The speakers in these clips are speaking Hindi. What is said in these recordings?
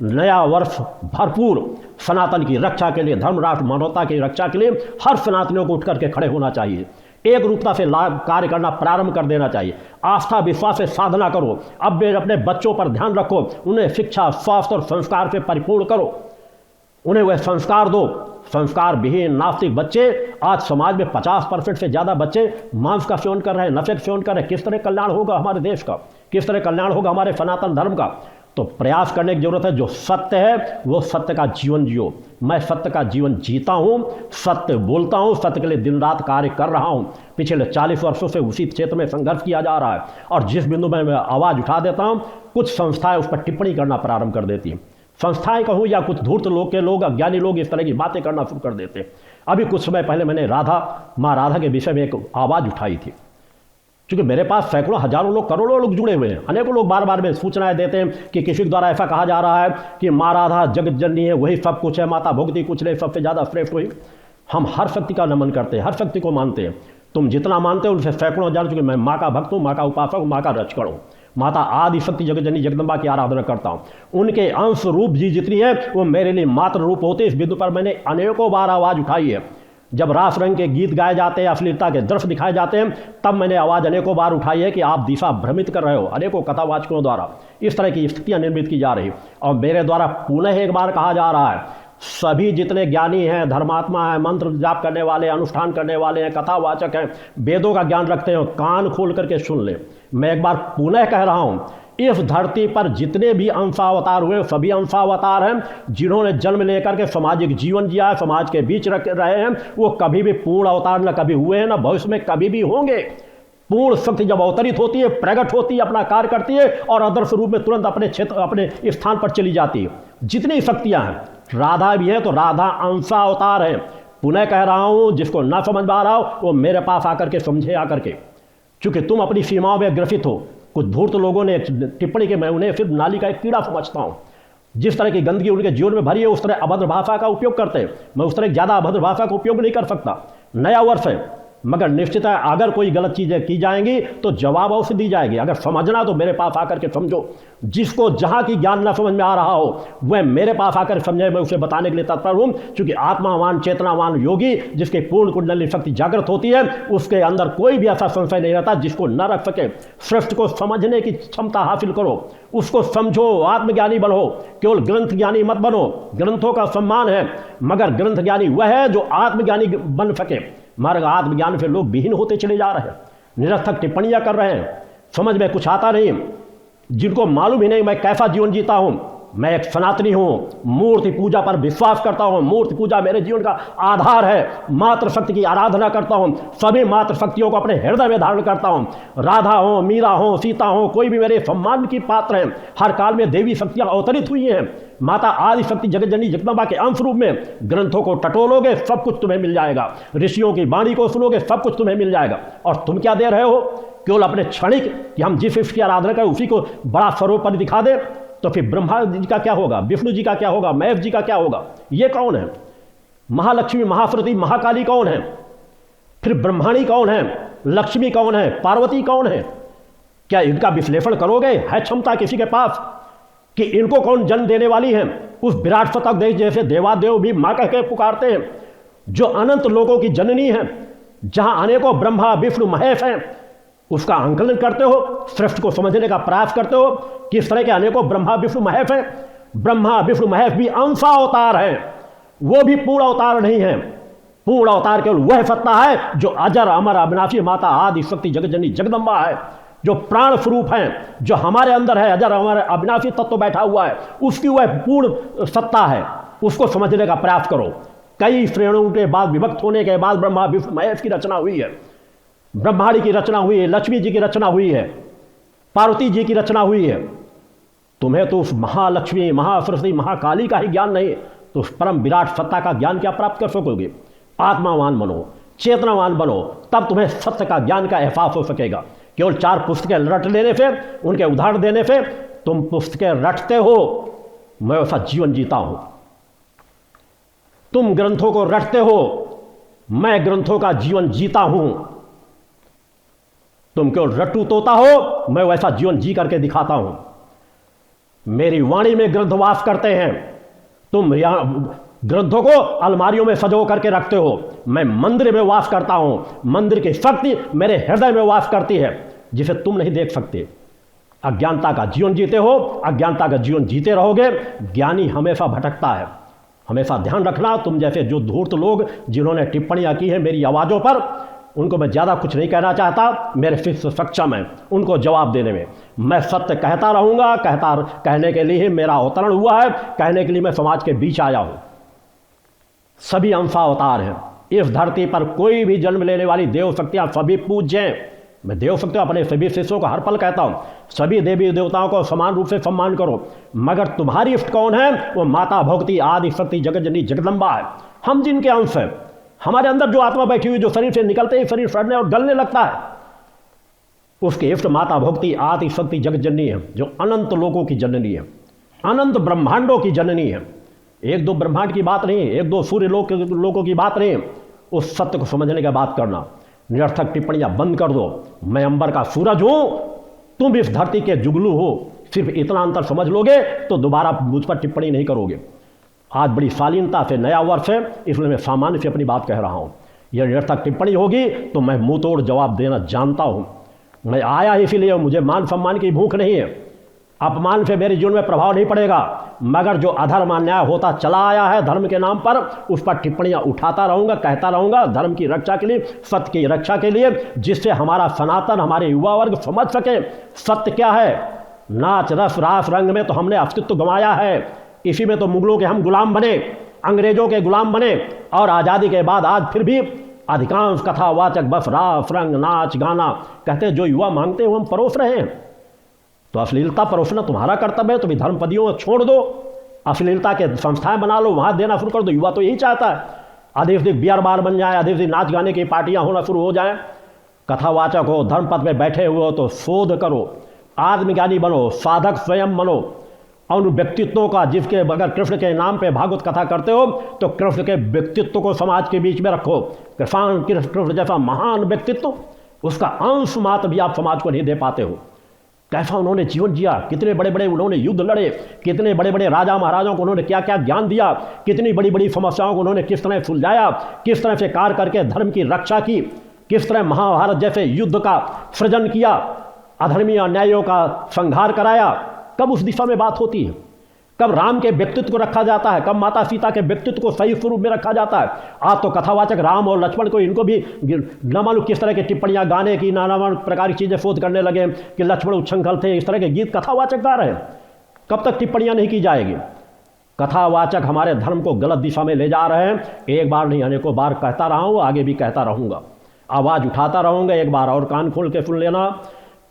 नया वर्ष भरपूर सनातन की रक्षा के लिए, धर्म राष्ट्र मानवता की रक्षा के लिए हर सनातनियों को उठ करके खड़े होना चाहिए। एक रूपता से कार्य करना प्रारंभ कर देना चाहिए। आस्था विश्वास से साधना करो। अब अपने बच्चों पर ध्यान रखो, उन्हें शिक्षा स्वास्थ्य और संस्कार से परिपूर्ण करो, उन्हें वह संस्कार दो। संस्कार विहीन नास्तिक बच्चे, आज समाज में 50% से ज़्यादा बच्चे मांस का सेवन कर रहे हैं, नशे का सेवन कर रहे हैं। किस तरह कल्याण होगा हमारे देश का, किस तरह कल्याण होगा हमारे सनातन धर्म का? तो प्रयास करने की जरूरत है। जो सत्य है वो सत्य का जीवन जियो। मैं सत्य का जीवन जीता हूँ, सत्य बोलता हूँ, सत्य के लिए दिन रात कार्य कर रहा हूँ। पिछले 40 वर्षों से उसी क्षेत्र में संघर्ष किया जा रहा है और जिस बिंदु में मैं आवाज़ उठा देता हूँ, कुछ संस्थाएं उस पर टिप्पणी करना प्रारंभ कर देती हैं। संस्थाएं कहूँ या कुछ धूर्त लोग के लोग, अज्ञानी लोग इस तरह की बातें करना शुरू कर देते हैं। अभी कुछ समय पहले मैंने माँ राधा के विषय में एक आवाज़ उठाई थी, क्योंकि मेरे पास सैकड़ों हजारों लोग करोड़ों लोग जुड़े हुए हैं। अनेकों लोग बार बार में सूचनाएं देते हैं कि किसी द्वारा ऐसा कहा जा रहा है कि माँ राधा जगत जननी है, वही सब कुछ है, माता भोगती कुछ नहीं, सबसे ज़्यादा श्रेष्ठ हुई। हम हर शक्ति का नमन करते हैं, हर शक्ति को मानते हैं। तुम जितना मानते हो उनसे सैकड़ों हजार, चूँकि मैं माँ का भक्त हूँ, माँ का उपासक हूँ, माँ का रक्षक हूँ। माता आदि शक्ति जगत जननी जगदम्बा की आराधना करता हूँ। उनके अंश रूप जी जितनी है वो मेरे लिए मात्र रूप होते। इस बिंदु पर मैंने अनेकों बार आवाज़ उठाई है। जब रास रंग के गीत गाए जाते हैं, अश्लीलता के दृश्य दिखाए जाते हैं, तब मैंने आवाज़ अनेकों बार उठाई है कि आप दिशा भ्रमित कर रहे हो। अनेकों कथावाचकों द्वारा इस तरह की स्थितियां निर्मित की जा रही और मेरे द्वारा पुनः एक बार कहा जा रहा है, सभी जितने ज्ञानी हैं, धर्मात्मा हैं, मंत्र जाप करने वाले, अनुष्ठान करने वाले हैं, कथावाचक हैं, वेदों का ज्ञान रखते हैं, कान खोल करके सुन ले। मैं एक बार पुनः कह रहा हूँ, इस धरती पर जितने भी अंशावतार हुए सभी अंशावतार हैं जिन्होंने जन्म लेकर के सामाजिक जीवन जिया है, समाज के बीच रहे हैं, वो कभी भी पूर्ण अवतार न कभी हुए हैं, न भविष्य में कभी भी होंगे। पूर्ण शक्ति जब अवतरित होती है, प्रकट होती है, अपना कार्य करती है और आदर्श रूप में तुरंत अपने क्षेत्र, अपने स्थान पर चली जाती है। जितनी शक्तियां हैं, राधा भी है तो राधा अंशावतार है। पुनः कह रहा हूं, जिसको ना समझ पा रहा हो वो मेरे पास आकर के समझे आकर के, क्योंकि तुम अपनी सीमाओं में ग्रसित हो। कुछ धूर्त लोगों ने टिप्पणी की, मैं उन्हें सिर्फ नाली का एक कीड़ा समझता हूँ। जिस तरह की गंदगी उनके जीवन में भरी है उस तरह अभद्र भाषा का उपयोग करते हैं। मैं उस तरह ज़्यादा अभद्र भाषा का उपयोग नहीं कर सकता। नया वर्ष है, मगर निश्चित है अगर कोई गलत चीज़ें की जाएंगी तो जवाब अवश्य दी जाएगी। अगर समझना तो मेरे पास आकर के समझो। जिसको जहाँ की ज्ञान न समझ में आ रहा हो वह मेरे पास आकर समझे, मैं उसे बताने के लिए तत्पर हूँ। क्योंकि आत्मावान चेतनावान योगी जिसके पूर्ण कुंडली शक्ति जागृत होती है, उसके अंदर कोई भी ऐसा संशय नहीं रहता जिसको न रख सके। सृष्टि को समझने की क्षमता हासिल करो, उसको समझो, आत्मज्ञानी बनो। केवल ग्रंथ ज्ञानी मत बनो। ग्रंथों का सम्मान है, मगर ग्रंथ ज्ञानी वह है जो आत्मज्ञानी बन सके। मगर आत्मज्ञान से लोग विहीन होते चले जा रहे हैं, निरर्थक टिप्पणियां कर रहे हैं, समझ में कुछ आता नहीं, जिनको मालूम ही नहीं मैं कैसा जीवन जीता हूं। मैं एक सनातनी हूँ, मूर्ति पूजा पर विश्वास करता हूँ। मूर्ति पूजा मेरे जीवन का आधार है। मातृ शक्ति की आराधना करता हूँ, सभी मातृ शक्तियों को अपने हृदय में धारण करता हूँ। राधा हो, मीरा हो, सीता हो, कोई भी मेरे सम्मान की पात्र हैं। हर काल में देवी शक्तियाँ अवतरित हुई हैं। माता आदि शक्ति जगत जननी जगदम्बा के अंश रूप में। ग्रंथों को टटोलोगे सब कुछ तुम्हें मिल जाएगा, ऋषियों की वाणी को सुनोगे सब कुछ तुम्हें मिल जाएगा। और तुम क्या दे रहे हो? केवल अपने क्षणिक कि हम जिस ईश्वर की आराधना करें उसी को बड़ा सर्वोपरि दिखा दे। तो फिर ब्रह्मा जी का क्या होगा, विष्णु जी का क्या होगा, महेश जी का क्या होगा? ये कौन है? महालक्ष्मी, महासरस्वती, महाकाली कौन है? फिर ब्रह्माणी कौन है? लक्ष्मी कौन है? पार्वती कौन है? क्या इनका विश्लेषण करोगे? है क्षमता किसी के पास कि इनको कौन जन्म देने वाली है? उस विराट शतक देश जैसे देवादेव भी मां कह के पुकारते हैं, जो अनंत लोगों की जननी है, जहां अनेकों ब्रह्मा विष्णु महेश हैं, उसका आंकलन करते हो, सृष्टि को समझने का प्रयास करते हो। किस तरह के अनेकों ब्रह्मा विष्णु महेश हैं? ब्रह्मा विष्णु महेश भी अंशावतार हैं, वो भी पूर्ण अवतार नहीं है। पूर्ण अवतार केवल वह सत्ता है जो अजर अमर अविनाशी माता आदि शक्ति जगत जननी जगदम्बा है, जो प्राण स्वरूप हैं, जो हमारे अंदर है, अजर अमर अविनाशी तत्व बैठा हुआ है, उसकी वह पूर्ण सत्ता है। उसको समझने का प्रयास करो। कई श्रेणियों के बाद विभक्त होने के बाद ब्रह्मा विष्णु महेश की रचना हुई है, ब्रह्मांड की रचना हुई है, लक्ष्मी जी की रचना हुई है, पार्वती जी की रचना हुई है। तुम्हें तो उस महालक्ष्मी, महासरस्वती, महाकाली का ही ज्ञान नहीं, तो उस परम विराट सत्ता का ज्ञान क्या प्राप्त कर सकोगे? आत्मावान बनो, चेतनावान बनो, तब तुम्हें सत्य का ज्ञान का एहसास हो सकेगा। केवल 4 पुस्तकें रट लेने से, उनके उदाहरण देने से तुम पुस्तकें रटते हो। मैं वैसा जीवन जीता हूं। तुम ग्रंथों को रटते हो, मैं ग्रंथों का जीवन जीता हूं। तुम केवल रट्टू तोता हो, मैं वैसा जीवन जी करके दिखाता हूं। मेरी वाणी में ग्रंथ वास करते हैं। तुम यहाँ ग्रंथों को अलमारियों में सजो करके रखते हो, मैं मंदिर में वास करता हूं। मंदिर की शक्ति मेरे हृदय में वास करती है, जिसे तुम नहीं देख सकते। अज्ञानता का जीवन जीते हो, अज्ञानता का जीवन जीते रहोगे। ज्ञानी हमेशा भटकता है। हमेशा ध्यान रखना, तुम जैसे जो धूर्त लोग जिन्होंने टिप्पणियां की हैं मेरी आवाज़ों पर, उनको मैं ज़्यादा कुछ नहीं कहना चाहता। मेरे शिष्य सक्षम हैं उनको जवाब देने में। मैं सत्य कहता रहूँगा, कहने के लिए मेरा अवतरण हुआ है, कहने के लिए मैं समाज के बीच आया हूँ। सभी अंशावतार हैं इस धरती पर। कोई भी जन्म लेने वाली देव शक्तियाँ सभी पूज्य हैं। मैं देव शक्तियों अपने सभी शिष्यों को हर पल कहता हूँ, सभी देवी देवताओं को समान रूप से सम्मान करो। मगर तुम्हारी इष्ट कौन है? वो माता भगवती आदि शक्ति जगत जननी जगदम्बा है। हम जिनके अंश हैं, हमारे अंदर जो आत्मा बैठी हुई, जो शरीर से निकलते ही शरीर सड़ने और गलने लगता है, उसके इष्ट माता भगवती आदि शक्ति जगत जननी है, जो अनंत लोगों की जननी है, अनंत ब्रह्मांडों की जननी है। एक दो ब्रह्मांड की बात नहीं, एक दो सूर्य लोगों की बात नहीं। उस सत्य को समझने की बात करना। निरर्थक टिप्पणियां बंद कर दो। मैं अंबर का सूरज हूं, तुम इस धरती के जुगलू हो। सिर्फ इतना अंतर समझ लोगे तो दोबारा मुझ पर टिप्पणी नहीं करोगे। आज बड़ी शालीनता से नया वर्ष है, इसलिए मैं सामान्य से अपनी बात कह रहा हूं। यह निरर्थक टिप्पणी होगी तो मैं मुंह तोड़ जवाब देना जानता हूं। मैं आया इसीलिए, मुझे मान सम्मान की भूख नहीं है। अपमान से मेरे जीवन में प्रभाव नहीं पड़ेगा, मगर जो अधर्म अन्याय होता चला आया है धर्म के नाम पर, उस पर टिप्पणियां उठाता रहूंगा, कहता रहूंगा, धर्म की रक्षा के लिए, सत्य की रक्षा के लिए, जिससे हमारा सनातन, हमारे युवा वर्ग समझ सके सत्य क्या है। नाच रस रास रंग में तो हमने अस्तित्व गंवाया है। इसी में तो मुगलों के हम गुलाम बने, अंग्रेजों के गुलाम बने, और आज़ादी के बाद आज फिर भी अधिकांश कथावाचक बस रास रंग नाच गाना कहते, जो युवा मांगते हैं वो हम परोस रहे हैं। तो अश्लीलता परोसना तुम्हारा कर्तव्य है। तुम्हें धर्मपदियों को छोड़ दो, अश्लीलता के संस्थाएं बना लो, वहां देना शुरू कर दो। युवा तो यही चाहता है, अधिक से बियर बार बन जाए, अधिक से नाच गाने की पार्टियां होना शुरू हो जाए। कथावाचक हो, धर्मपद में बैठे हुए हो तो शोध करो, आत्मज्ञानी बनो, साधक स्वयं बनो। और उन व्यक्तित्वों का, जिसके अगर कृष्ण के नाम पे भागवत कथा करते हो तो कृष्ण के व्यक्तित्व को समाज के बीच में रखो। कृष्ण जैसा महान व्यक्तित्व, उसका अंश मात्र भी आप समाज को नहीं दे पाते हो। कैसा उन्होंने जीवन जिया, कितने बड़े बड़े उन्होंने युद्ध लड़े, कितने बड़े बड़े राजा महाराजाओं को उन्होंने क्या क्या ज्ञान दिया, कितनी बड़ी बड़ी समस्याओं को उन्होंने किस तरह सुलझाया, किस तरह से कार्य करके धर्म की रक्षा की, किस तरह महाभारत जैसे युद्ध का सृजन किया, अधर्मी अन्यायों का संहार कराया। कब उस दिशा में बात होती है? कब राम के व्यक्तित्व को रखा जाता है? कब माता सीता के व्यक्तित्व को सही स्वरूप में रखा जाता है? आज तो कथावाचक राम और लक्ष्मण को, इनको भी न मालूम किस तरह की टिप्पणियां गाने की, नाना प्रकार की चीज़ें शोध करने लगे कि लक्ष्मण उच्छृंखल थे, इस तरह के गीत कथावाचक गा रहे हैं। कब तक टिप्पणियां नहीं की जाएगी? कथावाचक हमारे धर्म को गलत दिशा में ले जा रहे हैं। एक बार नहीं, अनेकों बार कहता रहा हूँ, आगे भी कहता रहूँगा, आवाज़ उठाता रहूँगा। एक बार और कान खोल के सुन लेना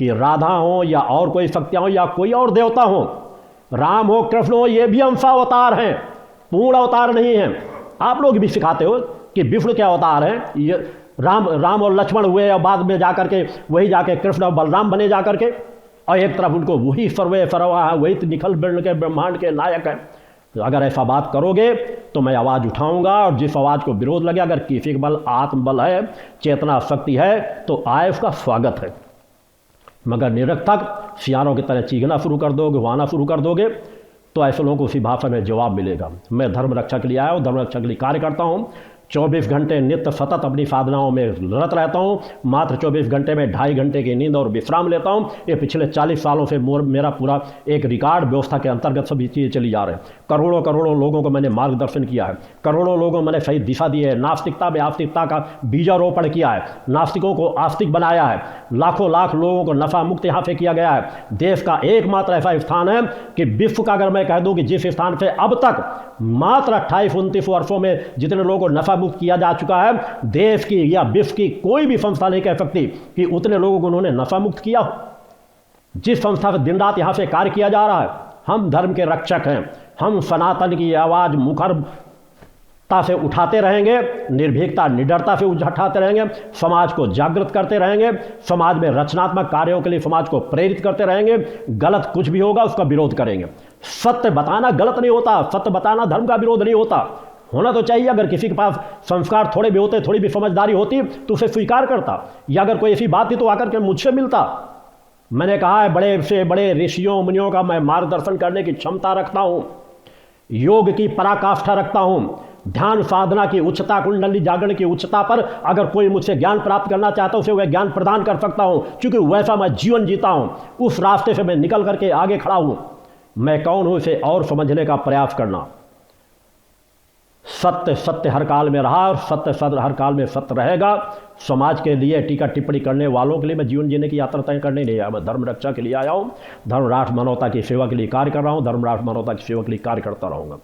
कि राधा हो या और कोई शक्तियाँ हो या कोई और देवता हो, राम हो कृष्ण हो, ये भी अंशावतार हैं, पूर्ण अवतार नहीं हैं। आप लोग भी सिखाते हो कि विष्णु के अवतार हैं, ये राम और लक्ष्मण हुए और बाद में जाकर के वही जाके कृष्ण और बलराम बने जाकर के, और एक तरफ उनको वही सर्वे सर्वा है, वही निखल वर्ण के ब्रह्मांड के नायक है। तो अगर ऐसा बात करोगे तो मैं आवाज़ उठाऊंगा, और जिस आवाज़ को विरोध लगे, अगर किसी के बल आत्मबल है, चेतना शक्ति है, तो आए उसका स्वागत है। मगर निरर्थक सियारों की तरह चीखना शुरू कर दोगे, वाना शुरू कर दोगे, तो ऐसे लोगों को उसी भाषा में जवाब मिलेगा। मैं धर्म रक्षा के लिए आया हूँ, धर्म रक्षा के लिए कार्य करता हूँ। 24 घंटे नित्य सतत अपनी साधनाओं में रत रहता हूँ। मात्र 24 घंटे में 2.5 घंटे की नींद और विश्राम लेता हूँ। ये पिछले 40 सालों से मेरा पूरा एक रिकॉर्ड व्यवस्था के अंतर्गत सभी चीज़ें चली जा रहे हैं। करोड़ों करोड़ों लोगों को मैंने मार्गदर्शन किया है, करोड़ों लोगों को मैंने सही दिशा दी है, नास्तिकता में आस्तिकता का बीजारोपण किया है, नास्तिकों को आस्तिक बनाया है, लाखों लाख लोगों को नशा मुक्त यहाँ से किया गया है। देश का एकमात्र ऐसा स्थान है कि विश्व का अगर मैं कह दूँ कि जिस स्थान से अब तक मात्र 28-29 वर्षों में जितने लोगों को नशा मुक्त किया जा चुका है, देश की या विश्व की कोई भी संस्था नहीं कह सकती कि उतने लोगों को उन्होंने नशा मुक्त किया हो। जिस संस्था से दिन रात यहां से कार्य किया जा रहा है, हम धर्म के रक्षक हैं, हम सनातन की आवाज मुखरता से उठाते रहेंगे, निर्भीकता निडरता से उठाते रहेंगे, समाज को जागृत करते रहेंगे, समाज में रचनात्मक कार्यों के लिए समाज को प्रेरित करते रहेंगे। गलत कुछ भी होगा उसका विरोध करेंगे। सत्य बताना गलत नहीं होता, सत्य बताना धर्म का विरोध नहीं होता। होना तो चाहिए, अगर किसी के पास संस्कार थोड़े भी होते, थोड़ी भी समझदारी होती तो उसे स्वीकार करता, या अगर कोई ऐसी बात थी तो आकर के मुझसे मिलता। मैंने कहा है बड़े से बड़े ऋषियों मुनियों का मैं मार्गदर्शन करने की क्षमता रखता हूं, योग की पराकाष्ठा रखता हूं, ध्यान साधना की उच्चता, कुंडली जागरण की उच्चता पर अगर कोई मुझसे ज्ञान प्राप्त करना चाहता है उसे वह ज्ञान प्रदान कर सकता हूं, क्योंकि वैसा मैं जीवन जीता हूं। उस रास्ते से मैं निकल करके आगे खड़ा हूं। मैं कौन हूं इसे और समझने का प्रयास करना। सत्य सत्य हर काल में रहा और सत्य सत्य हर काल में सत्य रहेगा। समाज के लिए टीका टिप्पणी करने वालों के लिए मैं जीवन जीने की यात्रा तय करने नहीं आया। मैं धर्म रक्षा के लिए आया हूँ, धर्म राष्ट्र मानवता की सेवा के लिए कार्य कर रहा हूँ, धर्म राष्ट्र मानवता की सेवा के लिए कार्य करता रहूँगा।